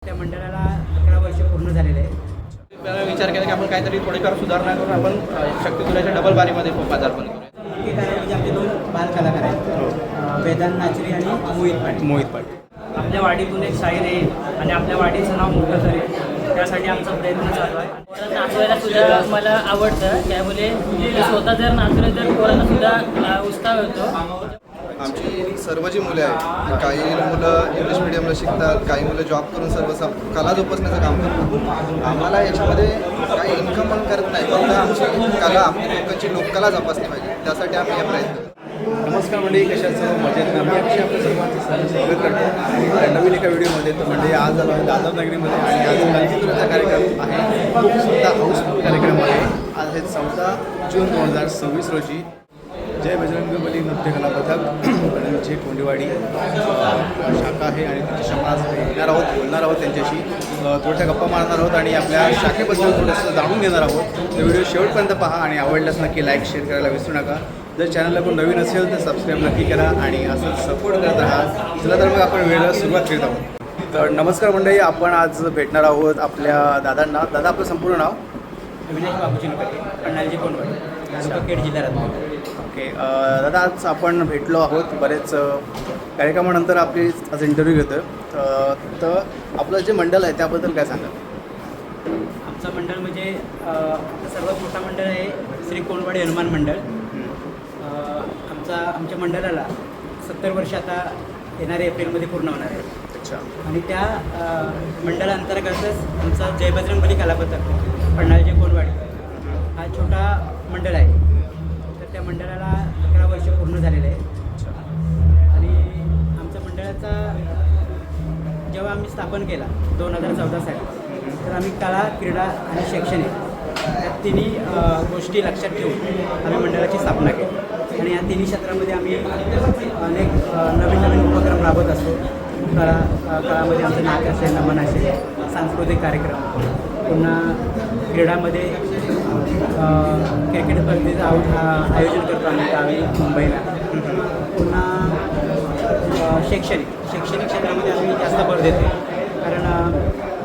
त्या मंडळाला 11 वर्ष पूर्ण झालेले आहे. त्याला विचार केला की आपण काहीतरी थोडीफार सुधारणा करून आपण शक्तिसुराच्या डबल बारीमध्ये पदार्पण करूया. मुख्य कारण म्हणजे आमचे 2 बालकलाकार आहेत, वेदांत नाचरी आणि मोहित पाटील. आपल्या वाडीतून एक शाहीर येईल आणि आपल्या वाडीचं नाव मोठं करेल, त्यासाठी आमचा प्रयत्न चालू आहे. पोरांना नाचवायला सुद्धा मला आवडतं, त्यामुळे स्वतः जर नाचलं तर पोरांना सुद्धा उत्साह होतो. आमची सर्व जी मुलं आहेत, काही मुलं इंग्लिश मिडियमला शिकतात, काही मुलं जॉब करून सर्व कला जोपासण्याचं काम करतात. आम्हाला याच्यामध्ये काही इन्कम पण करत नाही, फक्त आमची कला, आपली लोकांची लोककला जोपासली पाहिजे, त्यासाठी आम्ही हे प्रयत्न करतो. नमस्कार मंडळी, कशाचं मजेत आम्ही अक्षय आपल्या सर्वांचं स्वागत करतो आणि नवीन एका व्हिडिओमध्ये. तर म्हणजे आज आलो आहे दादर नगरीमध्ये आणि आज कल्चरचा कार्यक्रम आहे, खूप सुद्धा हाऊसफुल कार्यक्रम आहे. आज आहे 14 जून 2026 रोजी जय बजरंगबली नृत्य कला पथक जे कोंडेवाडी शाखा आहे आणि त्यांची शाखा आज बोलणार आहोत त्यांच्याशी, थोड्या गप्पा मारणार आहोत आणि आपल्या शाखेबद्दल थोडंसं जाणून घेणार आहोत. तर व्हिडिओ शेवटपर्यंत पहा आणि आवडल्यास नक्की लाईक शेअर करायला विसरू नका. जर चॅनलला कोण नवीन असेल तर सबस्क्राईब नक्की करा आणि असं सपोर्ट करत राहा. चला तर मग आपण वेळेला सुरुवात करीत आहोत. तर नमस्कार मंडळी, आपण आज भेटणार आहोत आपल्या दादांना. दादा, आपलं संपूर्ण नाव? विनायक बाबूजी नकरे, पन्हाळजी कोंडवाडी, तालुका खेड, जिल्हा रत्नागिरी. ओके दादा, आज आपण भेटलो आहोत बरेच कार्यक्रमानंतर आपली आज इंटरव्ह्यू घेतो. तर आपलं जे मंडळ आहे त्याबद्दल काय सांगा? आमचं मंडळ म्हणजे सर्वात मोठा मंडळ आहे श्री कोंडवाडी हनुमान मंडळ. आमच्या मंडळाला 70 वर्ष आता येणाऱ्या एप्रिलमध्ये पूर्ण होणार आहे. अच्छा. आणि त्या मंडळाअंतर्गतच आमचा जय बजरंगबली कला पथक पन्हाळजी कोंडवाडी हा छोटा मंडळ आहे. तर त्या मंडळाला 11 वर्ष पूर्ण झालेले आहे. आणि आमच्या मंडळाचा जेव्हा आम्ही स्थापन केला 2014 साली, तर आम्ही कला, क्रीडा आणि शैक्षणिक या तिन्ही गोष्टी लक्षात ठेवून आम्ही मंडळाची स्थापना केली. आणि या तिन्ही क्षेत्रामध्ये आम्ही अनेक नवीन उपक्रम राबवत असतो. कळामध्ये आमचं नाटक असेल, नमन असेल, सांस्कृतिक कार्यक्रम, पुन्हा क्रीडामध्ये क्रिकेट स्पर्धेचं आयोजन करतो आम्ही गावी मुंबईला. पुन्हा शैक्षणिक क्षेत्रामध्ये आम्ही जास्त भर देतो, कारण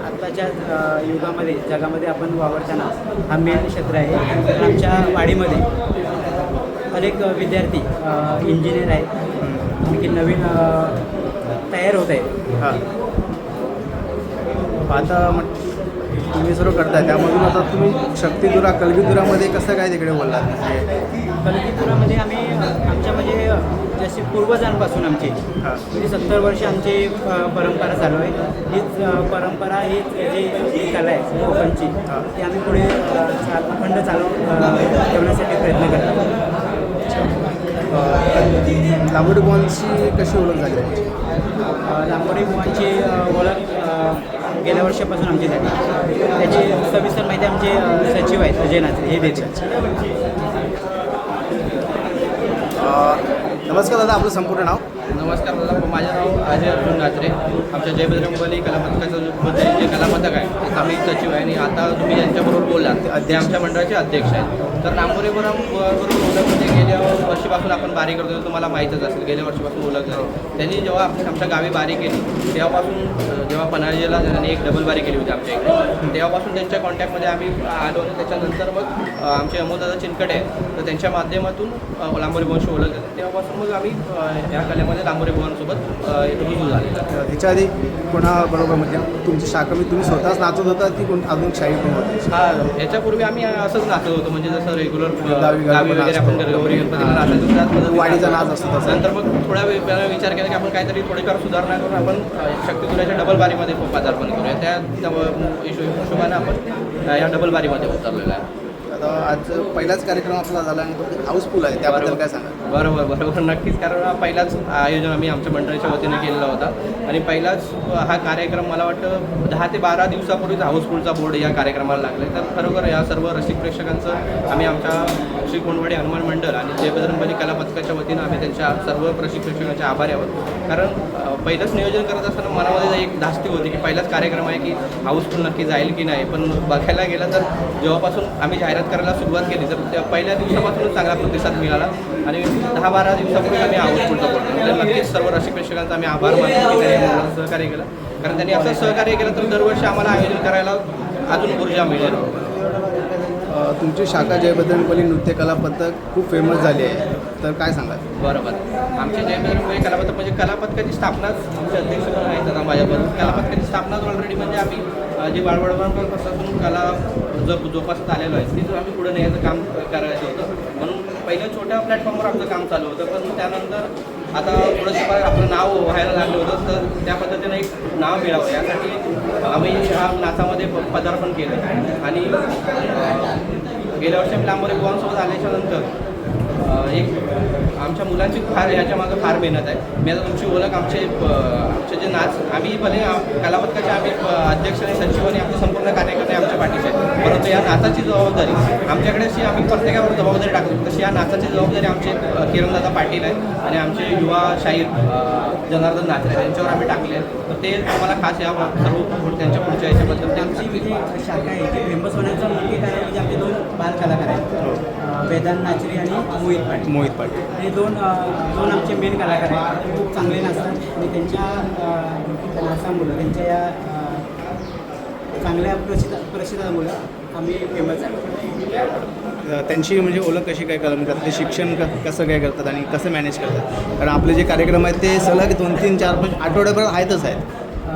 आत्ताच्या युगामध्ये जगामध्ये आपण वावरताना हा मेन क्षेत्र आहे. तर आमच्या वाडीमध्ये अनेक विद्यार्थी इंजिनियर आहेत, आणखी नवीन तयार होत आहेत. हां, आता तुम्ही सर्व करताय, त्यामधून आता तुम्ही शक्तिदुरा कलगीदुरामध्ये कसं काय तिकडे बोललात? कलगीदुरामध्ये आम्ही आमच्या म्हणजे जशी पूर्वजांपासून आमची म्हणजे 70 वर्ष आमची परंपरा चालू आहे. हीच परंपरा, हीच जी कला आहे कोकणची, ती आम्ही पुढे अखंड चालू ठेवण्यासाठी प्रयत्न करतो. लांबोडी बुवांची कशी ओळख झाली? लांबोडी बुवांची ओळख गेल्या वर्षापासून आमची झाली. त्याची सविस्तर माहिती आमचे सचिव आहेत अजय नाचरे, हे देतात. नमस्कार दादा, आपलं संपूर्ण नाव? नमस्कार दादा, माझं नाव अजय अर्जुन नाचरे. आमच्या जय बजरंगबली कला पथकाचं जे कला पथक आहे आम्ही सचिव आहे. आणि आता तुम्ही ज्यांच्याबरोबर बोललात ते आमच्या मंडळाचे अध्यक्ष आहेत. तर नांबोरेबरोबर ओळख म्हणजे गेल्या वर्षीपासून आपण बारी करतो, तुम्हाला माहीतच असेल. गेल्या वर्षीपासून ओळख झाली. त्यांनी जेव्हा आमच्या गावी बारी केली तेव्हापासून, जेव्हा पन्हाळजीला त्यांनी एक डबल बारी केली होती आमच्या इकडे, तेव्हापासून त्यांच्या कॉन्टॅक्टमध्ये आम्ही आलो. आणि त्याच्यानंतर मग आमचे अमोलदादा चिनकटे आहेत, तर त्यांच्या माध्यमातून लांबोरे बुवांशी ओळख झाली. तेव्हापासून मग आम्ही या कलेमध्ये लांबोरे बुवांसोबत रुजू झालेला. ह्याच्या आधी कोणाबरोबर म्हणजे तुमची शाखा तुम्ही स्वतःच नाचत होता की कोण अजून शाही पण होती? हां, याच्यापूर्वी आम्ही असंच नाचत होतो, म्हणजे जसं रेग्युलर गावी वगैरे आपण गौरी गणपतीला नाचत वाडीचा नाच असतो तसं. नंतर मग थोड्या वेळा विचार केला की आपण काहीतरी थोडीफार सुधारणा करून आपण शक्तिसुराच्या डबल बारीमध्ये पदार्पण करूया. त्या हिशोबाने आपण या डबल बारीमध्ये उतरलेला आहे. आता आज पहिलाच कार्यक्रम आपला झाला आणि तो हाऊसफुल आहे, त्याबद्दल काय सांगा? बरोबर नक्कीच, कारण हा पहिलाच आयोजन आम्ही आमच्या मंडळाच्या वतीने केलेला होता. आणि पहिलाच हा कार्यक्रम मला वाटतं 10 ते 12 दिवसापूर्वीच हाऊसफुलचा बोर्ड या कार्यक्रमाला लागला. तर खरोखर या सर्व रसिक प्रेक्षकांचं आम्ही आमच्या श्री कोंडवाडी हनुमान मंडळ आणि जय बजरंगबली कला पथकाच्या वतीनं आम्ही त्यांच्या सर्व रसिक प्रेक्षकांचे आभारी आहोत. कारण पहिलंच नियोजन करत असताना मनामध्ये एक धास्ती होती की पहिलाच कार्यक्रम आहे की हाऊसफुल नक्की जाईल की नाही. पण बघायला गेलं तर जेव्हापासून आम्ही जाहिरात करायला सुरुवात केली तर त्या पहिल्या दिवसापासूनच चांगला प्रतिसाद मिळाला. आणि 10-12 दिवसापूर्वी आम्ही आउटपुट करतो. तर नक्कीच सर्व रसिक प्रेक्षकांचा आम्ही आभार मानतो की त्यांनी आम्हाला सहकार्य केलं. कारण त्यांनी असं सहकार्य केलं तर दरवर्षी आम्हाला आयोजन करायला अजून ऊर्जा मिळेल. तुमची शाखा जय बजरंग बली नृत्य कला पथक खूप फेमस झाली आहे, तर काय सांगाल? बरोबर. आमचे जय बजरंग बली कला पथक म्हणजे कला पथकाची स्थापनाच आमचे अध्यक्ष पण आहेत आता माझ्याबरोबर. कला पथकाची स्थापनाच ऑलरेडी म्हणजे आम्ही जे बाळवडपासून कला जोपासत आलेलो आहे तिथून आम्ही पुढे न्यायचं काम करायचं होतं. म्हणून पहिलं छोट्या प्लॅटफॉर्मवर आमचं काम चालू होतं, पण त्यानंतर आता थोडंसं आपलं नाव व्हायला लागलं होतं, तर त्या पद्धतीनं एक नाव मिळावं यासाठी आम्ही ह्या नाचामध्ये पदार्पण केलं. आणि गेल्या वर्षी आम्ही लांबोरे बुवांसोबत आल्याच्या नंतर एक आमच्या मुलांची ह्याच्या मागं फार मेहनत आहे. मी आता तुमची ओळख आमचे जे नाच आम्ही भले कला पथकाचे आम्ही अध्यक्ष आणि सचिव आणि आमचे संपूर्ण कार्यकर्ते आमच्या पाठीचे आहेत, परंतु या नाचाची जबाबदारी आमच्याकडे अशी आम्ही प्रत्येकावर जबाबदारी टाकतो, तशी या नाचाची जबाबदारी आमचे किरणदादा पाटील आहेत आणि आमचे युवा शाहीर जनार्दन नाचरे त्यांच्यावर आम्ही टाकले आहेत. तर ते आम्हाला खास या सर्व त्यांच्या पुढच्या याच्याबद्दल आमची जी शाखा आहे ती फेमस होण्याचं मुख्य कारण म्हणजे आमचे 2 बालकलाकार आहेत, वेदांत नाचरे आणि मोहित पाटील. हे दोन आमचे मेन कलाकार आहेत. खूप चांगले नाचतात आणि त्यांच्या नाचामुळं त्यांच्या या चांगल्या प्रसिद्धामुळं आम्ही फेमस आहे. त्यांची म्हणजे ओळख कशी काय कला करतात, ते शिक्षण कसं काय करतात आणि कसं मॅनेज करतात? कारण आपले जे कार्यक्रम आहेत ते सलग 2-3, 4-5 आठवड्यापर्यंत आहेतच आहेत.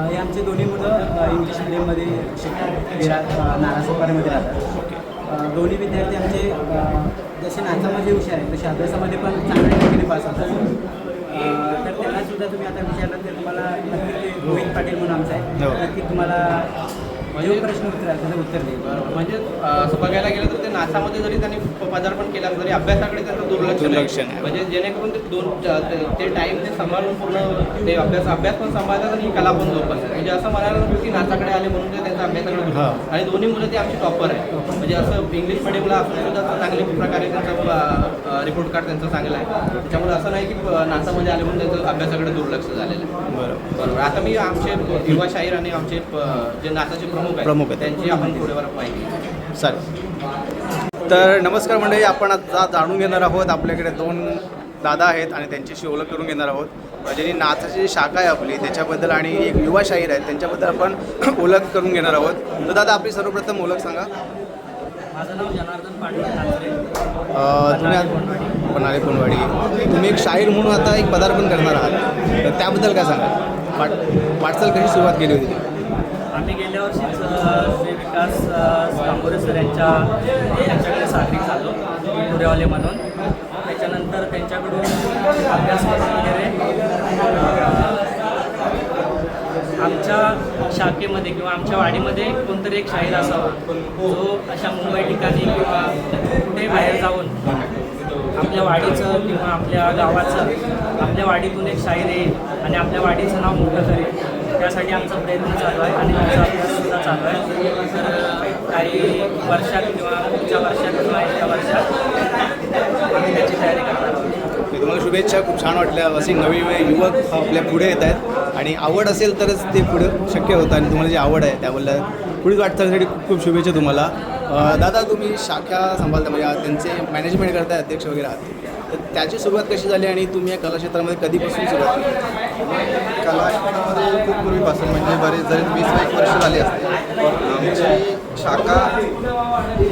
हे आमचे दोन्ही मुलं इंग्लिश मिडियममध्ये शिकतात, नारासोपाऱ्यामध्ये राहतात. दोन्ही विद्यार्थी आमचे जसे नाचामध्ये हुशार आहेत तसे अभ्यासामध्ये पण चांगल्या ठिकाणी पास होतात. तर त्यांनासुद्धा तुम्ही आता विचारलं तर तुम्हाला नक्की ते मोहित पाटील म्हणून आमचं आहे, नक्की तुम्हाला जो प्रश्न उत्तर आहे त्याचं उत्तर देईल. बरोबर. म्हणजे असं बघायला गेलं तर ते नाचामध्ये जरी त्यांनी पदार्पण केलं तरी अभ्यासाकडे त्यांचं दुर्लक्ष नाही. म्हणजे जेणेकरून ते टाईम ते सांभाळून पूर्ण ते अभ्यास पण सांभाळतात आणि कला पण जोपासतात. म्हणजे असं म्हणायला नको की नाचाकडे आले म्हणून ते त्यांच्या अभ्यासाकडे आणि दोन्ही मुलं ते आमची टॉपर आहे. म्हणजे असं इंग्लिश मिडियमला असून सुद्धा चांगल्या प्रकारे त्यांचा रिपोर्ट कार्ड त्यांचं चांगलं आहे. त्याच्यामुळे असं नाही की नाचामध्ये आले म्हणून त्यांचं अभ्यासाकडे दुर्लक्ष झालेलं आहे. बरोबर. आता मी आमचे युवा शाहीर आणि आमचे जे नाचाचे प्रमुख आहेत त्यांची आपण थोडेफार माहिती. चालेल. तर नमस्कार मंडळी, आपण आता जाणून घेणार आहोत. आपल्याकडे 2 दादा आहेत आणि त्यांच्याशी ओळख करून घेणार आहोत. ज्यांनी नाचाची शाखा आहे आपली त्याच्याबद्दल आणि एक युवा शाहीर आहेत त्यांच्याबद्दल आपण ओळख करून घेणार आहोत. तर दादा आपली सर्वप्रथम ओळख सांगा. माझं नाव जनार्दन पाटील नाचरे, तुम्ही पन्हाळे कोणवाडी. तुम्ही एक शाहीर म्हणून आता एक पदार्पण करणार आहात, तर त्याबद्दल काय सांगा? वाटचाल कशी सुरुवात केली होती? आम्ही गेल्या वर्षीच श्री विकास कांबोरे सर यांच्याकडे सादरी झालो पुरेवाले म्हणून. त्याच्यानंतर त्यांच्याकडून अभ्यास वगैरे आमच्या शाखेमध्ये किंवा आमच्या वाडीमध्ये कोणतरी एक शाहीर असावा जो अशा मुंबई ठिकाणी किंवा कुठे बाहेर जाऊन आपल्या वाडीचं किंवा आपल्या गावाचं, आपल्या वाडीतून एक शाहीर येईल आणि आपल्या वाडीचं नाव मोठं करेल. त्यासाठी आमचा प्रयत्न चालू आहे आणि आमचा अभ्याससुद्धा चालू आहे. तर काही वर्षात किंवा पुढच्या वर्षात किंवा एका वर्षात आम्ही त्याची तयारी करणार आहोत. तुम्हाला शुभेच्छा. खूप छान वाटल्या. असे नवीन युवक आपल्या पुढे येत आहेत आणि आवड असेल तरच ते पुढे शक्य होतं आणि तुम्हाला जी आवड आहे त्याबद्दल पुढील वाटचालीसाठी खूप खूप शुभेच्छा तुम्हाला. दादा तुम्ही शाखा सांभाळता म्हणजे त्यांचे मॅनेजमेंट करताय, अध्यक्ष वगैरे आहात, तर त्याची सुरुवात कशी झाली आणि तुम्ही या कलाक्षेत्रामध्ये कधीपासून सुरुवात केली? कला क्षेत्रामध्ये खूप पूर्वीपासून म्हणजे बरेच जरी 20-21 वर्ष झाली असते. आमची शाखा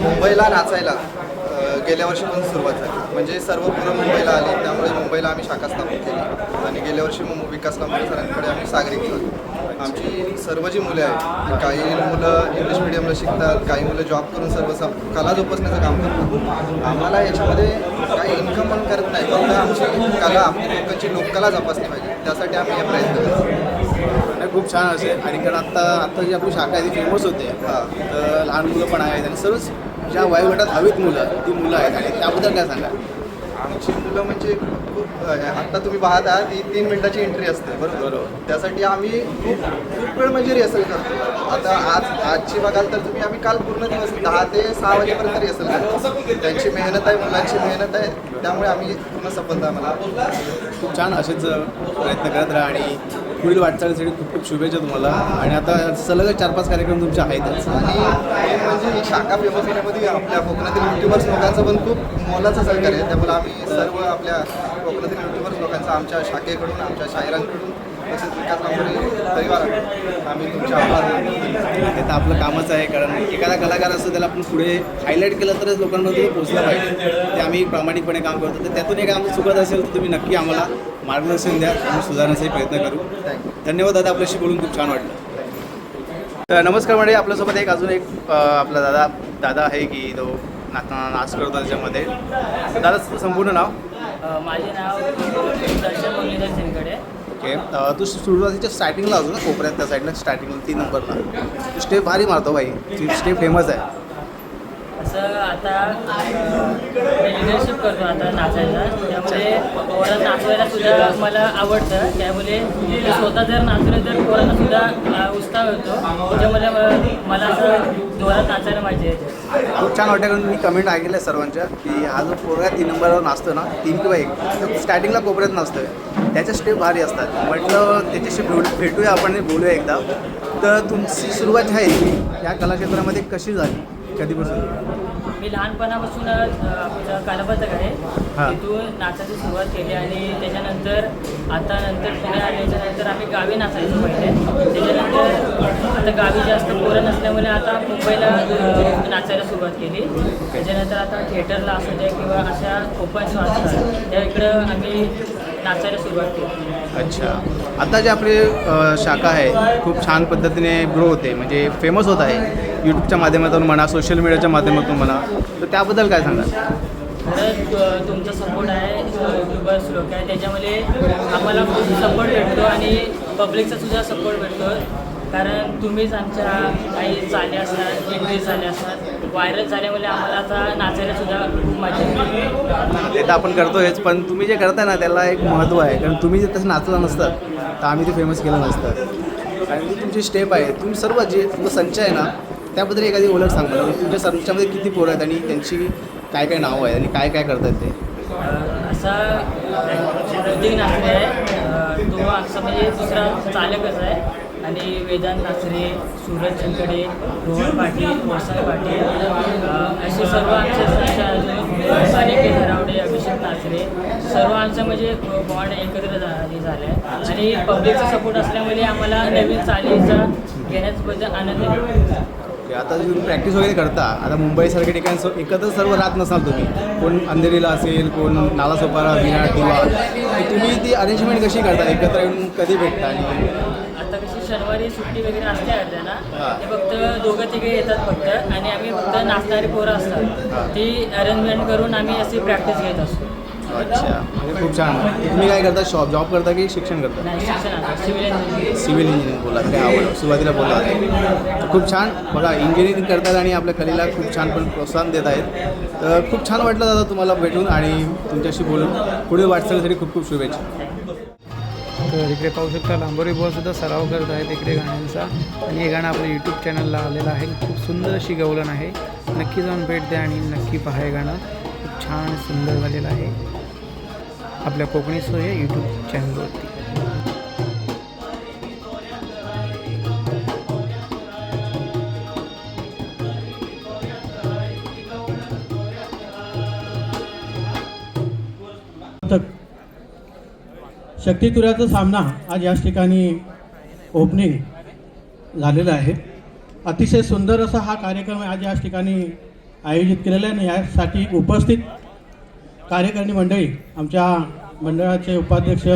मुंबईला नाचायला गेल्या वर्षीपासून सुरुवात झाली. म्हणजे सर्व पुरं मुंबईला आली, त्यामुळे मुंबईला आम्ही शाखा स्थापन केली आणि गेल्या वर्षी मग विकास लांबोरे सरांकडे आम्ही सागरिक झालो. आमची सर्व जी मुले आहेत, काही मुलं इंग्लिश मिडियमला शिकतात, काही मुलं जॉब करून सर्व कला जोपासण्याचं काम करतात. आम्हाला याच्यामध्ये काही इन्कम पण करत नाही, फक्त आमची कला, आपली लोकांची लोककला जोपासली पाहिजे, त्यासाठी आम्ही हे प्रयत्न करतो. खूप छान असेल. आणि कारण आत्ता जी आपली शाखा आहे ती फेमस होते, तर लहान मुलं पण आहेत आणि सर्वच ज्या वयोगटात हवीत मुलं ती मुलं आहेत आणि त्याबद्दल काय सांगा? आमची मुलं म्हणजे खूप आत्ता तुम्ही पाहत आहात ही 3 मिनिटाची एंट्री असते, बरोबर. त्यासाठी आम्ही खूप वेळ म्हणजे रिहर्सल करतो. आता आजची बघाल तर तुम्ही आम्ही काल पूर्ण दिवस 10 ते 6 वाजेपर्यंत रिहर्सल करतो. त्यांची मेहनत आहे, मुलांची मेहनत आहे, त्यामुळे आम्ही पूर्ण सफलता आम्हाला. खूप छान. असेच प्रयत्न करत राहा आणि पुढील वाटचालीसाठी खूप खूप शुभेच्छा तुम्हाला. आणि आता सलग 4-5 कार्यक्रम तुमचे आहेतच. आणि मेन म्हणजे ही शाखा फेमस होण्यामध्ये आपल्या कोकणातील युट्यूबर्स लोकांचं पण खूप मोलाचं सहकार्य आहे. त्यामुळे आम्ही सर्व आपल्या कोकणातील युट्यूबर्स लोकांचा आमच्या शाखेकडून, आमच्या शाहिरांकडून, तसेच विकास कामगार परिवाराकडून आम्ही तुमचे आभार मानतो. ते तर आपलं कामच आहे, कारण एखादा कलाकार असतो त्याला आपण पुढे हायलाईट केलं तरच लोकांपर्यंत पोहोचलं पाहिजे. ते आम्ही प्रामाणिकपणे काम करतो. तर त्यातून एक आमचं चुकत असेल तर तुम्ही नक्की आम्हाला मार्गदर्शन द्या, आम्ही सुधारण्याचाही प्रयत्न करू. धन्यवाद दादा, आपल्याशी बोलून खूप छान वाटलं. तर नमस्कार मंडळी, आपल्यासोबत अजून एक आपला दादा आहे की तो नाच करतो त्याच्यामध्ये. दादा संपूर्ण नाव? माझे नाव दर्शन मुरलीधर सिंगकडे. ओके. तू सुरुवातीच्या स्टार्टिंगला असतो ना, कोपऱ्यात त्या साईडला स्टार्टिंगला 3 नंबरला तू स्टेप भारी मारतो भाई, ती स्टेप फेमस आहे. असं आता लिडरशिप करतो आता नाचायला, त्यामुळे पोरांना नाचवायला सुद्धा मला आवडतं. त्यामुळे मी स्वतः जर नाचलं तर पोरांना सुद्धा उत्साह होतो. त्याच्यामुळे मला असं जोरात नाचायला पाहिजे. खूप छान वाटतं, कारण मी कमेंट ऐकल्या सर्वांच्या की हा जो पोरगा 3 नंबरवर नाचतो ना, 3 किंवा 1, तर स्टार्टिंगला कोपऱ्यात नाचतोय, त्याच्या स्टेप भारी असतात. म्हटलं त्याच्याशी भेटूया आपण, बोलूया एकदा. तर तुमची सुरुवात आहे या कलाक्षेत्रामध्ये कशी झाली, कधीपासून? मी लहानपणापासून आपलं कालपथक आहे, हां. तिथून नाचायची सुरुवात केली. आणि त्याच्यानंतर पुढे आल्याच्यानंतर आम्ही गावी नाचायचो पहिले. त्याच्यानंतर आता गावी जास्त पोरं नसल्यामुळे आता मुंबईला नाचायला सुरुवात केली. त्याच्यानंतर आता थिएटरला असू द्या किंवा अशा ओपन शो असतात त्या इकडं आम्ही नाचायला सुरुवात केली. अच्छा. आता जे आपले शाखा आहे खूप छान पद्धतीने ग्रो होते, म्हणजे फेमस होत आहे यूट्यूबच्या माध्यमातून म्हणा, सोशल मीडियाच्या माध्यमातून म्हणा, तर त्याबद्दल काय सांगाल? खरंच तुमचा सपोर्ट आहे, युट्यूबर्स लोक आहे, त्याच्यामुळे आम्हाला खूप सपोर्ट भेटतो आणि पब्लिकचा सुद्धा सपोर्ट भेटतो. कारण तुम्हीच आमच्या काही चाले असतात, इंग्लिश झाले असतात, व्हायरल झाल्यामुळे आम्हाला आता नाचायला सुद्धा खूप मजा येते. ते तर आपण करतोयच, पण तुम्ही जे करताय ना त्याला एक महत्त्व आहे. कारण तुम्ही जर तसं नाचलं नसतं तर आम्ही ते फेमस केलं नसतं. आणि ती तुमची स्टेप आहे, तुम्ही सर्व जे तुमचा संच आहे ना त्याबद्दल एखादी ओळख सांगा. तुमच्या संचामध्ये किती पोरं आहेत आणि त्यांची काय काय नावं आहेत आणि काय काय करतात ते? असा प्रतीक नाचरे आहे, तो आमचा म्हणजे दुसरा चालकच आहे. आणि वेदांत नाचरे, सूरज चंकडे, रोहन पाटील, वसाई पाटील, असे सर्व आमचे संच अजून सानिके धरावडे, अभिषेक नाचरे, सर्व आमचं म्हणजे बॉन्ड एकत्र झाले आहे. आणि पब्लिकचा सपोर्ट असल्यामुळे आम्हाला नवीन चालीचा घेण्याबद्दल आनंद मिळतो. आता तुम्ही प्रॅक्टिस वगैरे करता, आता मुंबईसारख्या ठिकाणी एकत्र सर्व राहत नसाल तुम्ही, कोण अंधेरीला असेल, कोण नालासोपारा, विराट, दिवा, तुम्ही ती अरेंजमेंट कशी करता, एकत्र येऊन कधी भेटता? आणि आता कशी शनिवारी सुट्टी वगैरे असते अर्ध्यांना, ते फक्त दोघं तिघे येतात फक्त, आणि आम्ही फक्त नाचणारी पोरं असतात ती अरेंजमेंट करून आम्ही अशी प्रॅक्टिस घेत असतो. अच्छा, म्हणजे खूप छान. तुम्ही काय करता, जॉब करता की शिक्षण करता? नाही, शिक्षण आता सिव्हिल इंजिनिअरिंग. सिव्हिल इंजिनिअरिंग बोला, काय आवड सुरुवातीला बोलला. खूप छान. बघा, इंजिनिअरिंग करतात आणि आपल्या कलेला खूप छान पण प्रोत्साहन देत आहेत. तर खूप छान वाटलं दादा तुम्हाला भेटून आणि तुमच्याशी बोलून. पुढील वाटचालीसाठी खूप खूप शुभेच्छा. तर इकडे पाहू शकता लांबोरी सुद्धा सराव करत आहेत इकडे गाण्यांचा. आणि हे गाणं आपल्या यूट्यूब चॅनलला आलेलं आहे. खूप सुंदर अशी गवलन आहे, नक्की जाऊन भेट द्या आणि नक्की पहा. हे गाणं खूप छान सुंदर झालेलं आहे आपल्या कोकणी सोय या यूट्यूब चॅनलवरती. शक्तितुऱ्याचा सामना आज याच ठिकाणी ओपनिंग झालेला आहे. अतिशय सुंदर असा हा कार्यक्रम आज याच ठिकाणी आयोजित केलेला आहे. आणि यासाठी उपस्थित कार्यकारिणी मंडळी, आमच्या मंडळाचे उपाध्यक्ष,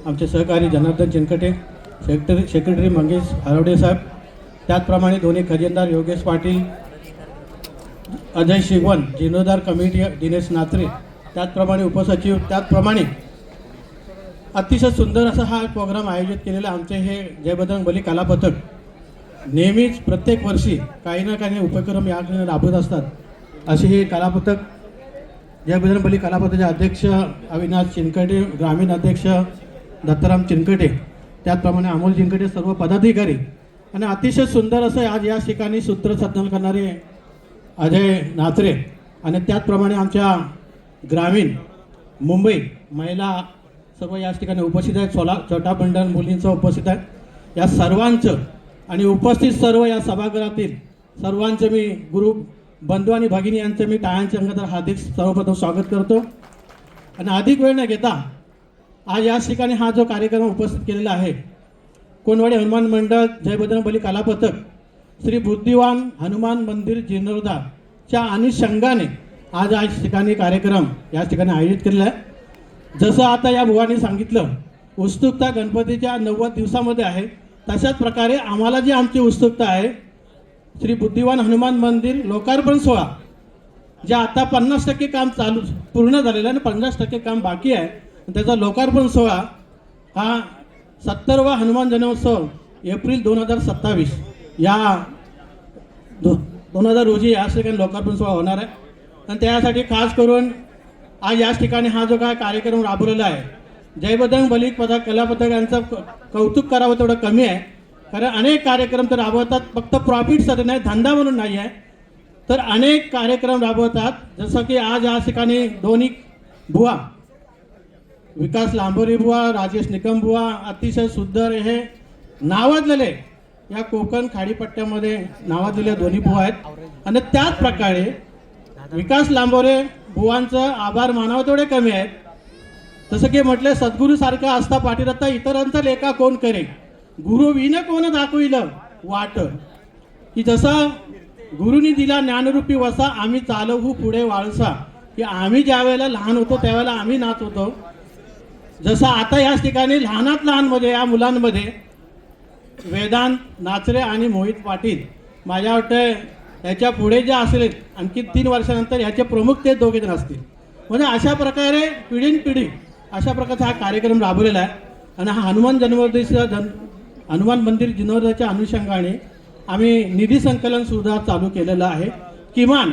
आमचे सहकारी जनार्दन चिनकटे, सेक्रेटरी मंगेश हरवडे साहेब, त्याचप्रमाणे दोन्ही खजिनदार योगेश पाटील, अजय शिगवन, जीर्णोद्धार कमिटी दिनेश नात्रे, त्याचप्रमाणे उपसचिव, त्याचप्रमाणे अतिशय सुंदर असा हा प्रोग्राम आयोजित केलेला. आमचे हे जय बजरंगबली कलापथक नेहमीच प्रत्येक वर्षी काही ना काही उपक्रम या राबवत असतात. असे हे कलापथक जय बजरंगबली कलापथकाचे अध्यक्ष अविनाश चिनकटे, ग्रामीण अध्यक्ष दत्ताराम चिनकटे, त्याचप्रमाणे अमोल चिनकटे, सर्व पदाधिकारी, आणि अतिशय सुंदर असं आज या ठिकाणी सूत्रसंचालन करणारे अजय नात्रे, आणि त्याचप्रमाणे आमच्या ग्रामीण मुंबई महिला सर्व याच ठिकाणी उपस्थित आहेत. छोटा मंडळ मुलींचं उपस्थित आहे. या सर्वांचं आणि उपस्थित सर्व या सभागृहातील सर्वांचं मी गुरु बंधू आणि भगिनी यांचं मी टाळ्यांच्या अंगात हार्दिक सर्वप्रथम स्वागत करतो. आणि अधिक वेळ न घेता आज याच ठिकाणी हा जो कार्यक्रम उपस्थित केलेला आहे, कोणवाडी हनुमान मंडळ जय बजरंगबली कला पथक श्री बुद्धिवान हनुमान मंदिर जीर्णोद्धारच्या अनुषंगाने आज याच ठिकाणी कार्यक्रम याच ठिकाणी आयोजित केलेला आहे. जसं आता या बुवांनी सांगितलं, उत्सुकता गणपतीच्या 90 दिवसामध्ये आहे, तशाच प्रकारे आम्हाला जी आमची उत्सुकता आहे, श्री बुद्धिवान हनुमान मंदिर लोकार्पण सोहळा जे आता 50% काम पूर्ण झालेलं आहे आणि 50% काम बाकी आहे, त्याचा लोकार्पण सोहळा हा 70वा हनुमान जन्मोत्सव एप्रिल 2027 या 2000 रोजी याच ठिकाणी लोकार्पण सोहळा होणार आहे. आणि त्यासाठी खास करून आज याच ठिकाणी हा जो काय कार्यक्रम राबवलेला आहे, जय बजरंगबली कला पथक यांचं कौतुक करावं तेवढं कमी आहे. कारण अनेक कार्यक्रम तर राबवतात, फक्त प्रॉफिटसाठी नाही, धंदा म्हणून नाही आहे, तर अनेक कार्यक्रम राबवतात. जसं की आज या ठिकाणी दोन्ही बुवा, विकास लांबोरी बुवा, राजेश निकम बुवा, अतिशय सुंदर हे नावाजलेले या कोकण खाडीपट्ट्यामध्ये नावाजलेले दोन्ही बुवा आहेत. आणि त्याच प्रकारे विकास लांबोरे बुवांचं आभार मानावं तेवढे कमी आहेत. जसं की म्हटलं, सद्गुरूसारखा असता पाठीरत्ता इतरांचा लेखा कोण करे, गुरु विन कोण दाखविल वाट. की जसा गुरुनी दिला ज्ञानरूपी वसा, आम्ही चालवू पुढे वाळसा. की आम्ही ज्या वेळेला लहान होतो त्यावेळेला आम्ही नाच होतो, जसं आता याच ठिकाणी लहानात लहानमध्ये या मुलांमध्ये वेदांत नाचरे आणि मोहित पाटील, माझ्या वाटतं ह्याच्या पुढे जे असेल आणखी 3 वर्षानंतर ह्याचे प्रमुख ते दोघे जण असतील. म्हणजे अशा प्रकारे पिढीनपिढी अशा प्रकारचा हा कार्यक्रम राबवलेला आहे. आणि हा हनुमान मंदिर जीर्णोद्धाराच्या अनुषंगाने आम्ही निधी संकलन सुद्धा चालू केलेलं आहे. किमान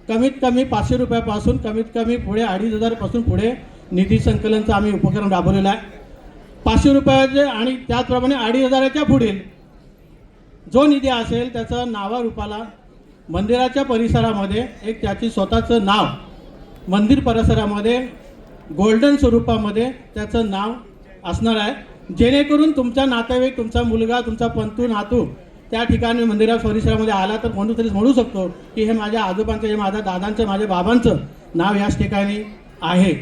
कमीत कमी 500 रुपयापासून कमीत कमी पुढे 2500 पासून पुढे निधी संकलनचा आम्ही उपक्रम राबवलेला आहे. 500 रुपयाचे आणि त्याचप्रमाणे 2500च्या पुढील जो निधी असेल त्याचं नावारूपाला मंदिराच्या परिसरामध्ये एक त्याची स्वतःचं नाव मंदिर परिसरामध्ये गोल्डन स्वरूपामध्ये त्याचं नाव असणार आहे. जेणेकरून तुमचा नातेवाईक, तुमचा मुलगा, तुमचा पंतू नातू त्या ठिकाणी मंदिरा परिसरामध्ये आला तर म्हणू शकतो की हे माझ्या आजोबांचं, हे माझ्या दादांचं, माझ्या बाबांचं नाव याच ठिकाणी आहे.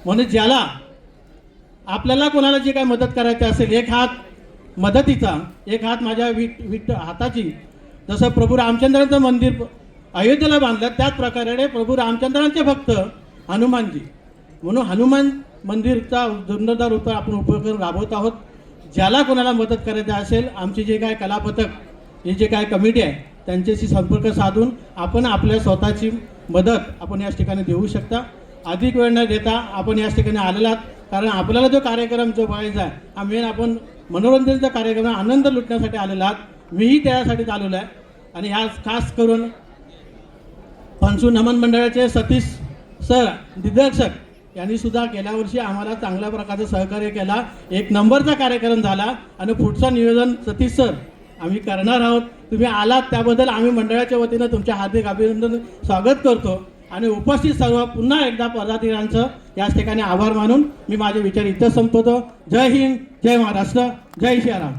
म्हणून ज्याला आपल्याला कोणाला जी काय मदत करायची असेल, एक हात मदतीचा, एक हात माझ्या हाताची. जसं प्रभू रामचंद्रांचं मंदिर अयोध्येला बांधलं, त्याच प्रकारे प्रभू रामचंद्रांचे भक्त हनुमानजी, म्हणून हनुमान मंदिरचा जीर्णोद्धार आपण उपक्रम राबवत आहोत. ज्याला कोणाला मदत करायची असेल, आमची जे काय कला पथक, ही जे काय कमिटी आहे त्यांच्याशी संपर्क साधून आपण आपल्या स्वतःची मदत आपण याच ठिकाणी देऊ शकता. अधिक वेळ न देता आपण याच ठिकाणी आलेला आहात, कारण आपल्याला जो कार्यक्रम जो बघायचा आहे हा मेन आपण मनोरंजनाचा कार्यक्रम, आनंद लुटण्यासाठी आलेला आहात. मीही त्यासाठीच आलेलो आहे. आणि ह्या खास करून फणसूर नमन मंडळाचे सतीश सर दिग्दर्शक यांनी सुद्धा गेल्या वर्षी आम्हाला चांगल्या प्रकारचं सहकार्य केला. 1 नंबरचा कार्यक्रम झाला आणि पुढचं नियोजन सतीश सर आम्ही करणार आहोत. तुम्ही आलात त्याबद्दल आम्ही मंडळाच्या वतीनं तुमच्या हार्दिक अभिनंदन स्वागत करतो. आणि उपस्थित सर्व पुन्हा एकदा पदाधिकाऱ्यांचं याच ठिकाणी आभार मानून मी माझे विचार इथं संपवतो. जय हिंद, जय महाराष्ट्र, जय श्रीराम.